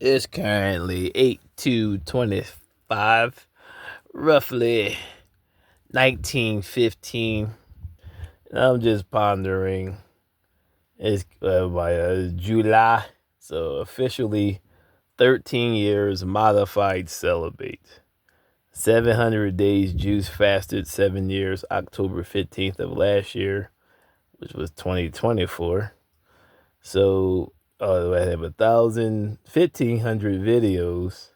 It's currently 8/2/25, roughly 1915. I'm just pondering. It's by July, so officially 13 years modified celibate. 700 days juice fasted, 7 years, October 15th of last year, which was 2024. So I have 1,500 videos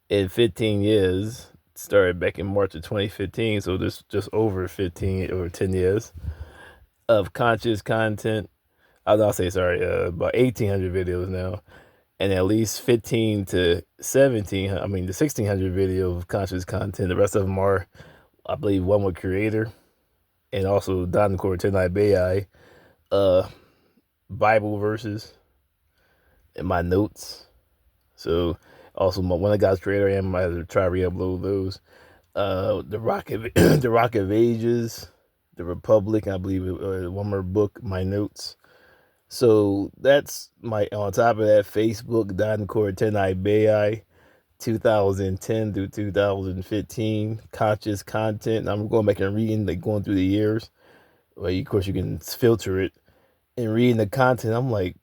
in 15 years. Started back in March of 2015, so this just over 15 or 10 years of conscious content. I'll say sorry, about 1,800 videos now, and at least 15 to 17. I mean, the 1,600 videos of conscious content. The rest of them are, I believe, one with creator, and also Don Cortenai Bay, Bible verses in my notes. So also one of God's creator, I might have to try to re-upload those. The the Rock of Ages, the Republic, I believe, one more book, my notes. So that's my, on top of that, Facebook, Don Cortenai Bay, 2010 through 2015, conscious content. I'm going back and reading, like going through the years. Well, of course, you can filter it and reading the content. I'm like,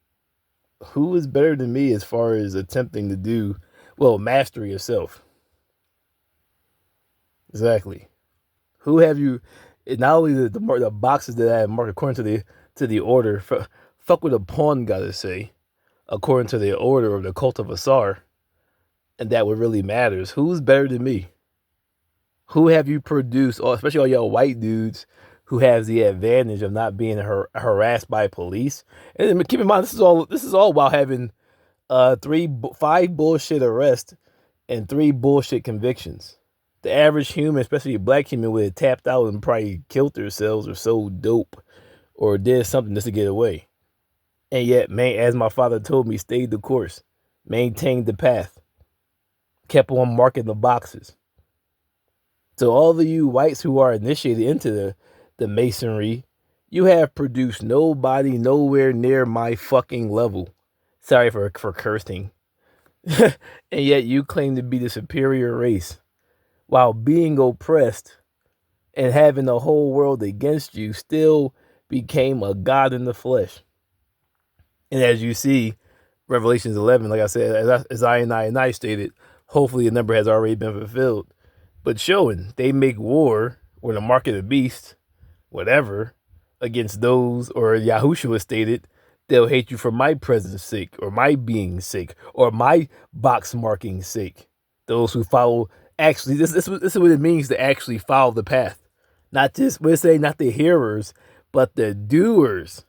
who is better than me as far as attempting to do, well, mastery of self? Exactly. Who have you? Not only the boxes that I have marked according to the order. Fuck what a pawn gotta say, according to the order of the cult of Asar, and that what really matters. Who's better than me? Who have you produced, especially all y'all white dudes who has the advantage of not being harassed by police? And keep in mind, this is all while having 5 bullshit arrests and 3 bullshit convictions. The average human, especially a black human, would have tapped out and probably killed themselves or sold dope or did something just to get away. And yet, man, as my father told me, stayed the course, maintained the path, kept on marking the boxes. So all of you whites who are initiated into the masonry, you have produced nobody nowhere near my fucking level. Sorry for cursing. And yet you claim to be the superior race while being oppressed and having the whole world against you, still became a god in the flesh. And as you see, Revelations 11, like I said, as I stated, hopefully the number has already been fulfilled. But showing they make war or the mark of the beast, whatever, against those, or Yahushua stated, they'll hate you for my presence sake, or my being's sake, or my box marking sake. Those who follow, actually, this is what it means to actually follow the path. Not just, we're saying not the hearers, but the doers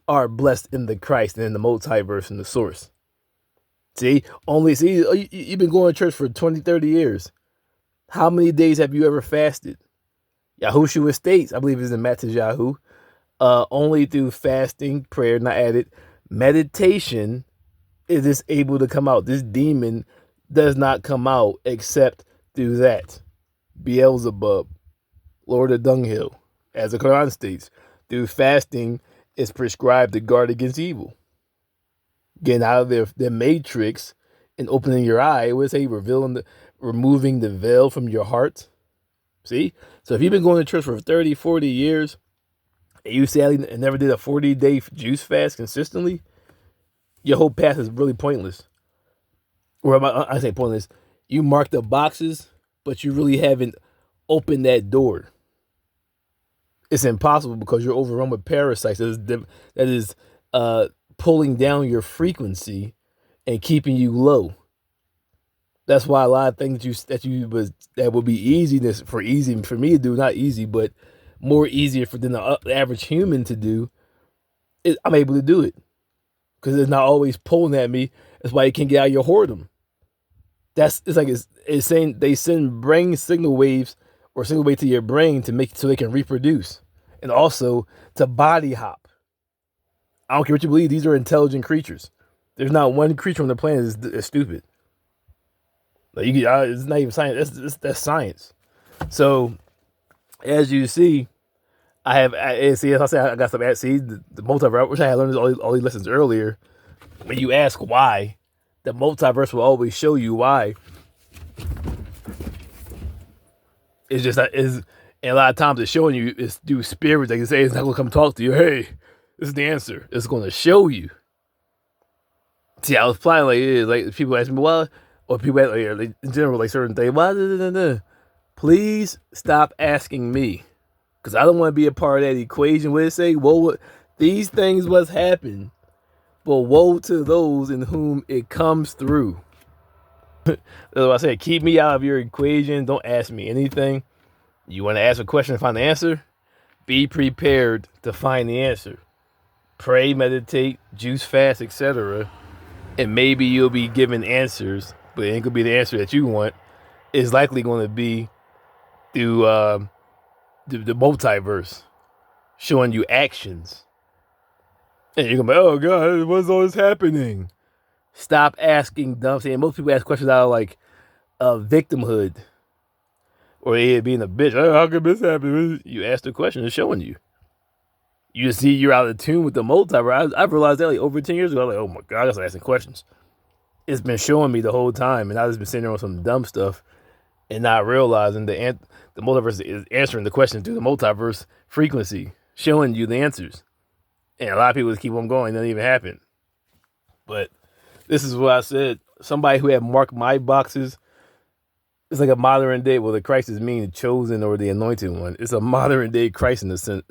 are blessed in the Christ and in the multiverse and the source. See, you've been going to church for 20, 30 years. How many days have you ever fasted? Yahushua states, I believe it's in Matthew, only through fasting, prayer, not added, meditation is this able to come out. This demon does not come out except through that. Beelzebub, Lord of Dunghill, as the Quran states, through fasting is prescribed to guard against evil. Getting out of their matrix and opening your eye, would say removing the veil from your heart. See? So if you've been going to church for 30, 40 years, and you sadly never did a 40-day juice fast consistently, your whole path is really pointless. Or I say pointless. You mark the boxes, but you really haven't opened that door. It's impossible because you're overrun with parasites that is pulling down your frequency and keeping you low. That's why a lot of things that would be easy for me to do, not easy, but more easier than the average human to do, I'm able to do it because it's not always pulling at me. That's why you can't get out of your whoredom. It's saying they send brain signal waves or signal wave to your brain to make so they can reproduce, and also to body hop. I don't care what you believe; these are intelligent creatures. There's not one creature on the planet that's stupid. Like it's not even science. That's science. So, as you see, I got some. See, the multiverse. I wish I had learned all these lessons earlier. When you ask why, The multiverse will always show you why. It's just that is, and a lot of times it's showing you it's through spirits. They can say it's not gonna come talk to you. Hey, this is the answer. It's gonna show you. See, I was planning like it is. Like people ask me, well, or people ask, like, in general, like certain things. Well, please stop asking me, because I don't want to be a part of that equation. Where it say, "Woe, these things must happen, but woe to those in whom it comes through." That's what I said. Keep me out of your equation. Don't ask me anything. You want to ask a question and find the answer? Be prepared to find the answer. Pray, meditate, juice fast, etc. And maybe you'll be given answers, but it ain't gonna be the answer that you want. It's likely going to be through the multiverse, showing you actions. And you're gonna be, oh God, what's all this happening? Stop asking dumb things. Most people ask questions out of like victimhood or being a bitch. Oh, how could this happen? You ask the question, it's showing you. You just see you're out of tune with the multiverse. I've realized that like over 10 years ago. I'm like, oh my God, I gotta start asking questions. It's been showing me the whole time, and I just been sitting there on some dumb stuff and not realizing the multiverse is answering the question through the multiverse frequency, showing you the answers. And a lot of people just keep on going. It doesn't even happen. But this is what I said. Somebody who had marked my boxes, it's like a modern day, well, the Christ is meaning the chosen or the anointed one. It's a modern day Christ in the sense,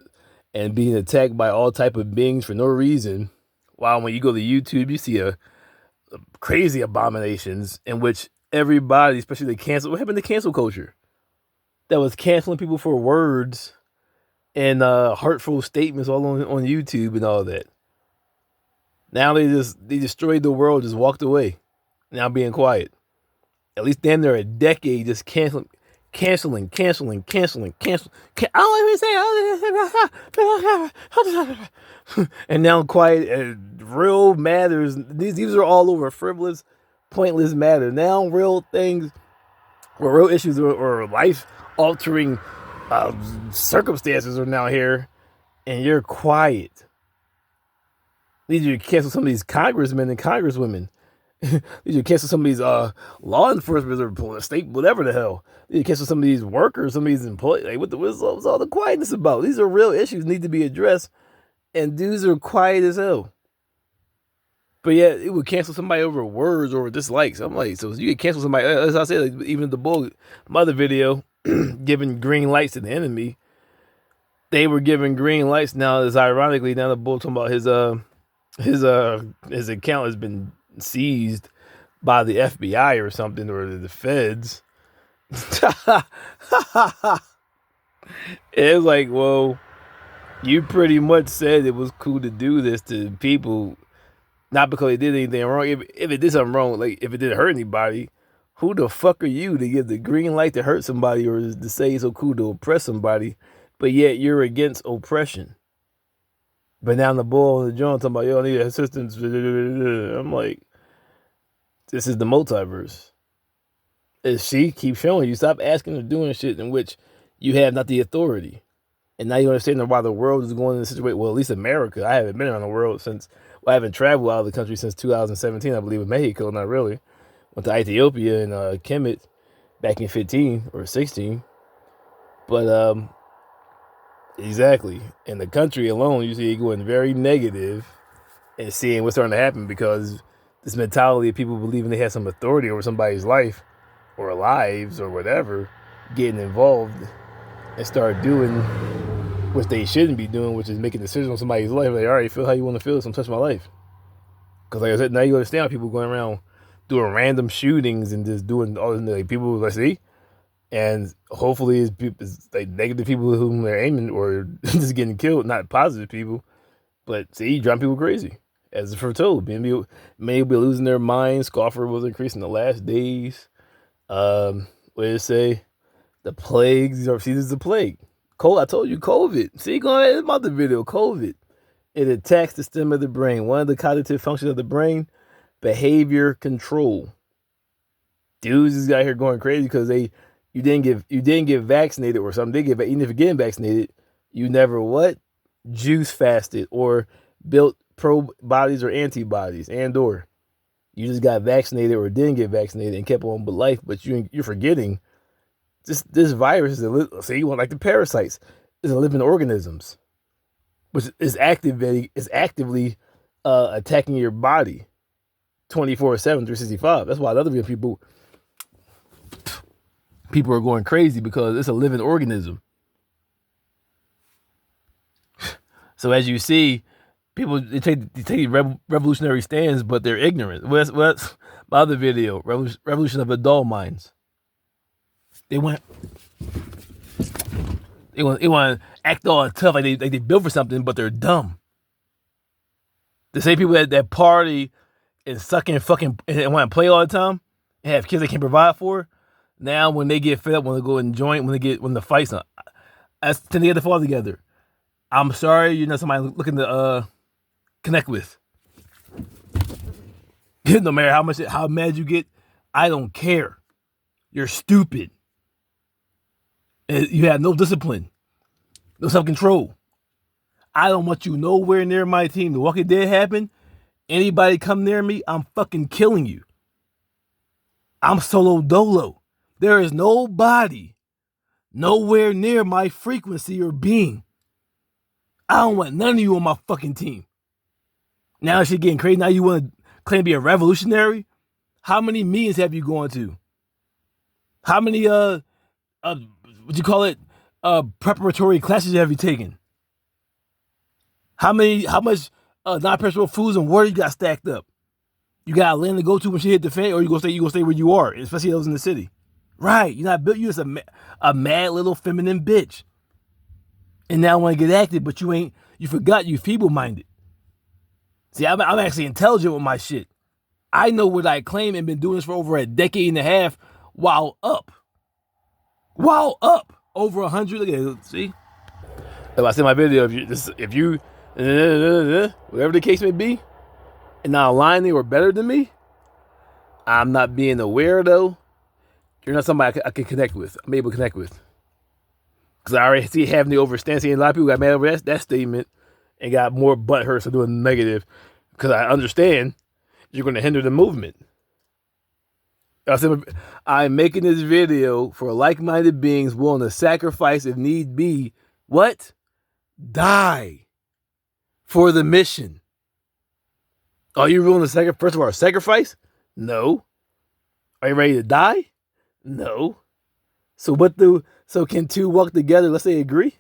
and being attacked by all type of beings for no reason. While when you go to YouTube, you see a crazy abominations in which everybody, especially the cancel, what happened to cancel culture? That was canceling people for words and hurtful statements all on YouTube and all that. Now they destroyed the world, just walked away. Now being quiet. At least damn near a decade just canceling. I don't even say. And now quiet. Real matters. These are all over frivolous, pointless matter. Now real things, or real issues, or life altering circumstances are now here, and you're quiet. Need you to cancel some of these congressmen and congresswomen. Need you to cancel some of these law enforcement or state, whatever the hell. Need to cancel some of these workers, some of these employees. Like, what's all the quietness about? These are real issues, need to be addressed, and dudes are quiet as hell. But yeah, it would cancel somebody over words or dislikes. I'm like, so you could cancel somebody. As I said, like, even the bull mother video, giving green lights to the enemy. They were giving green lights. Now, it's ironically now the bull talking about his account has been seized by the FBI or something, or the feds. It's like, well, you pretty much said it was cool to do this to people, not because they did anything wrong. If it did something wrong, like if it didn't hurt anybody, who the fuck are you to give the green light to hurt somebody or to say it's so cool to oppress somebody, but yet you're against oppression? But now the bull on the joint talking about, yo, I need assistance. I'm like, this is the multiverse. As she keeps showing you, stop asking or doing shit in which you have not the authority. And now you understand why the world is going in this situation. Well, at least America. I haven't been around the world since, well, I haven't traveled out of the country since 2017, I believe, in Mexico. Not really. Went to Ethiopia and Kemet back in 15 or 16. But, exactly. In the country alone, you see it going very negative and seeing what's starting to happen because this mentality of people believing they have some authority over somebody's life or lives or whatever, getting involved and start doing what they shouldn't be doing, which is making decisions on somebody's life. Like, all right, feel how you want to feel, so touch my life. Because like I said, now you understand people going around doing random shootings and just doing all this, like people, let's see, and hopefully it's like negative people whom they're aiming or just getting killed, not positive people. But see, driving people crazy, as foretold. Many will be losing their minds. Scoffer was increasing the last days. What did it say? The plagues. See, this is the plague. I told you, COVID. See, go ahead about the video. COVID. It attacks the stem of the brain. One of the cognitive functions of the brain, behavior control. Dudes is out here going crazy because you didn't get vaccinated or something. Even if you're getting vaccinated, you never what? Juice fasted or built pro bodies or antibodies and or You just got vaccinated or didn't get vaccinated and kept on with life, but you're forgetting this virus is like the parasites is a living organisms, which is actively attacking your body 24/7, 365. That's why a lot of people are going crazy because it's a living organism. So as you see, people they take revolutionary stands, but they're ignorant. What's my other video, Revolution of Adult Minds. They want to act all tough, like they built for something, but they're dumb. The same people that party and suck and fucking and want to play all the time and have kids they can't provide for. Now when they get fed up, when they go and join, when the fight's on, that's tend to get the fall together. I'm sorry, you're not somebody looking to connect with. No matter how mad you get, I don't care. You're stupid. And you have no discipline, no self-control. I don't want you nowhere near my team. The Walking Dead happened. Anybody come near me, I'm fucking killing you. I'm solo dolo. There is nobody nowhere near my frequency or being. I don't want none of you on my fucking team. Now shit getting crazy. Now you want to claim to be a revolutionary? How many meetings have you gone to? How many what you call it, preparatory classes have you taken? How much non-perishable foods and water you got stacked up? You got a land to go to when shit hit the fan, or you gonna stay where you are, especially those in the city. Right? You're not built. You're just a mad little feminine bitch. And now I want to get active, but you forgot you feeble-minded. See, I'm actually intelligent with my shit. I know what I claim and been doing this for over a decade and a half while up. Over 100. Look at it, see? If I see my video, if you whatever the case may be, and not aligning or better than me, I'm not being a weirdo. You're not somebody I can connect with. I'm able to connect with. Because I already see having the overstand. See, a lot of people got mad over that statement and got more butthurt for doing negative. Because I understand you're going to hinder the movement. I'm making this video for like-minded beings willing to sacrifice if need be. What? Die for the mission. Are you willing to sacrifice? First of all, sacrifice? No. Are you ready to die? No. So can two walk together? Let's say agree.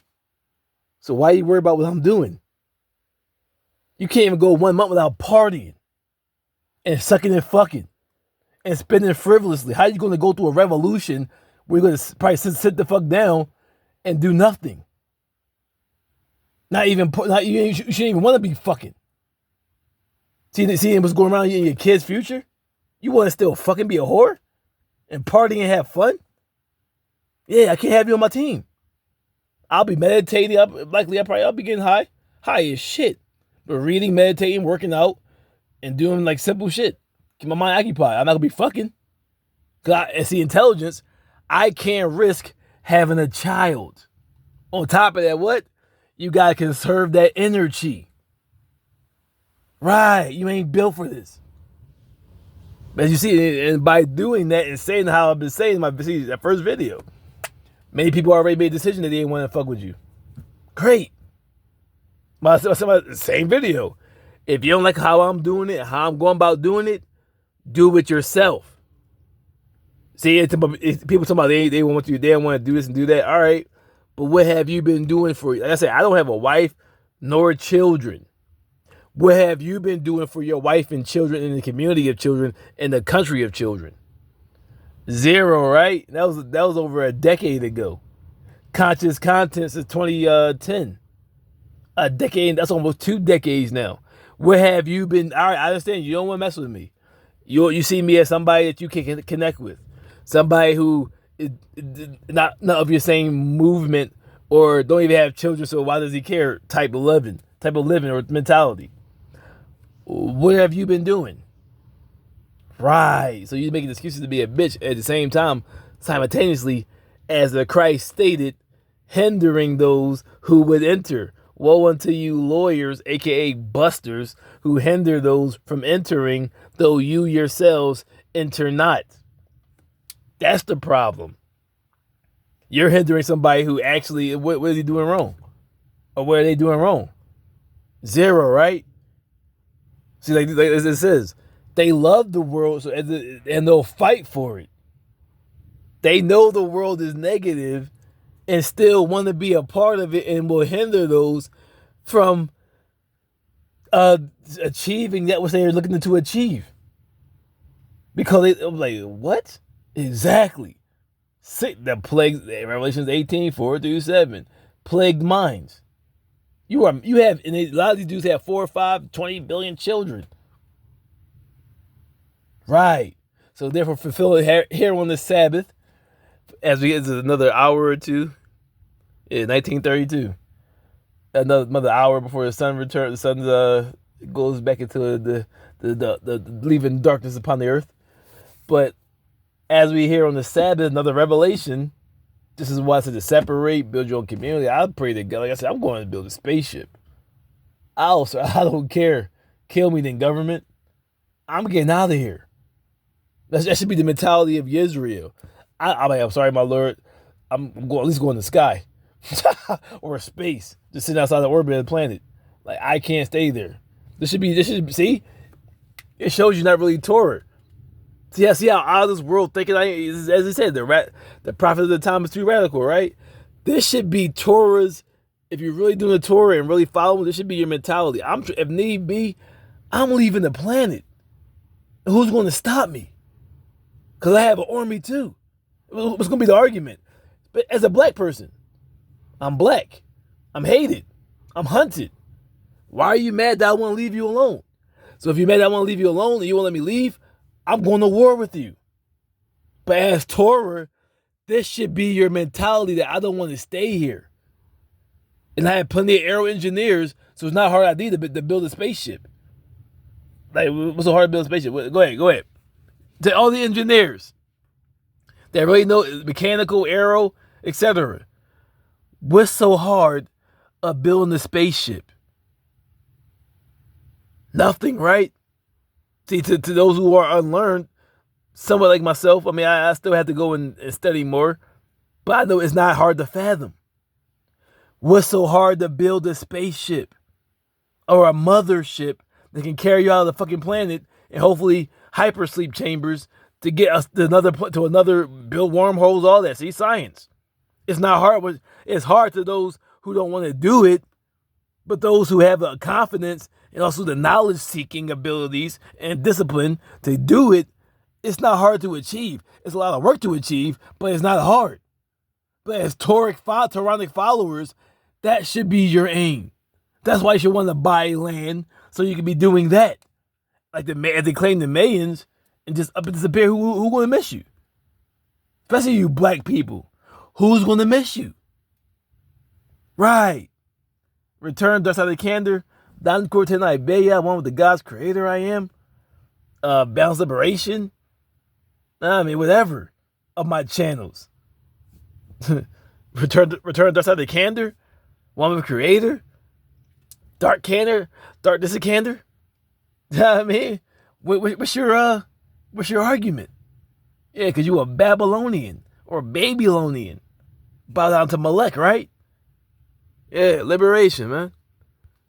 So why are you worried about what I'm doing? You can't even go 1 month without partying and sucking and fucking and spending frivolously. How are you going to go through a revolution where you're going to probably sit the fuck down and do nothing? You shouldn't even want to be fucking. See what's going around in your kid's future? You want to still fucking be a whore and party and have fun? Yeah, I can't have you on my team. I'll be meditating. I'll be getting high as shit. But reading, meditating, working out, and doing like simple shit. Keep my mind occupied. I'm not gonna be fucking. Cause I see intelligence. I can't risk having a child. On top of that, what? You gotta conserve that energy. Right, you ain't built for this. As you see, and by doing that and saying how I've been saying that first video, many people already made a decision that they didn't want to fuck with you. Great. Same video. If you don't like how I'm doing it, how I'm going about doing it, do it yourself. See, people talking about they don't want to do this and do that. All right, but what have you been doing for? Like I said, I don't have a wife nor children. What have you been doing for your wife and children in the community of children in the country of children? Zero, right? That was over a decade ago. Conscious content since 2010. A decade. That's almost 2 decades now. Where have you been? All right, I understand you don't want to mess with me. You see me as somebody that you can connect with, somebody who is not of your same movement or don't even have children. So why does he care? Type of living or mentality. What have you been doing? Right. So you're making excuses to be a bitch at the same time, simultaneously, as the Christ stated, hindering those who would enter. Woe unto you lawyers, aka busters, who hinder those from entering though you yourselves enter not. That's the problem. You're hindering somebody who actually, what is he doing wrong? Or what are they doing wrong? Zero, right? See, like as it says, they love the world, so and they'll fight for it. They know the world is negative and still want to be a part of it, and will hinder those from achieving that which they are looking to achieve. Because I'm like, what? Exactly. The plague, Revelations 18:4-7, plagued minds. You have, and a lot of these dudes have 4 or 5, 20 billion children. Right. So therefore, fulfill it here on the Sabbath, as we get to another hour or two, in 1932. Another hour before the sun returns, the sun goes back into the leaving darkness upon the earth. But as we hear on the Sabbath, another revelation. This is why I said to separate, build your own community. I pray to God. Like I said, I'm going to build a spaceship. I don't care. Kill me, then government. I'm getting out of here. That should be the mentality of Israel. I'm sorry, my Lord. I'm going, at least going to the sky or space, just sitting outside the orbit of the planet. Like, I can't stay there. This should see. It shows you're not really Torah. See how out of this world thinking I am. As I said, the prophet of the time is too radical, right? This should be Torah's. If you're really doing the Torah and really following, this should be your mentality. If need be, I'm leaving the planet. Who's going to stop me? Because I have an army too. What's going to be the argument? But as a black person, I'm black. I'm hated. I'm hunted. Why are you mad that I want to leave you alone? So if you're mad that I want to leave you alone and you won't let me leave, I'm going to war with you. But as Torah, this should be your mentality that I don't want to stay here. And I have plenty of aero engineers, so it's not a hard idea to build a spaceship. Like, what's so hard to build a spaceship? Go ahead. To all the engineers that really know mechanical, aero, etc. What's so hard of building a spaceship? Nothing, right? See, to those who are unlearned, somewhat like myself, I mean, I still have to go and study more, but I know it's not hard to fathom. What's so hard to build a spaceship or a mothership that can carry you out of the fucking planet and hopefully hypersleep chambers to get us to another, build wormholes, all that. See, science. It's not hard. It's hard to those who don't want to do it, but those who have the confidence and also the knowledge-seeking abilities and discipline to do it, it's not hard to achieve. It's a lot of work to achieve, but it's not hard. But as Toranic followers, that should be your aim. That's why you should want to buy land so you can be doing that. Like they claim the Mayans and just up and disappear. Who's going to miss you? Especially you black people. Who's going to miss you? Right. Return, Dark Side of the Candor. Don Cortena Ibeya, one with the God's creator I am. Balance Liberation. I mean, whatever. Of my channels. Return, Dark Side of the Candor. One with the creator. Dark Candor. Darkness of Candor. You know what I mean? What's your argument? Yeah, because you a Babylonian or Babylonian. Bow down to Molech, right? Yeah, liberation, man.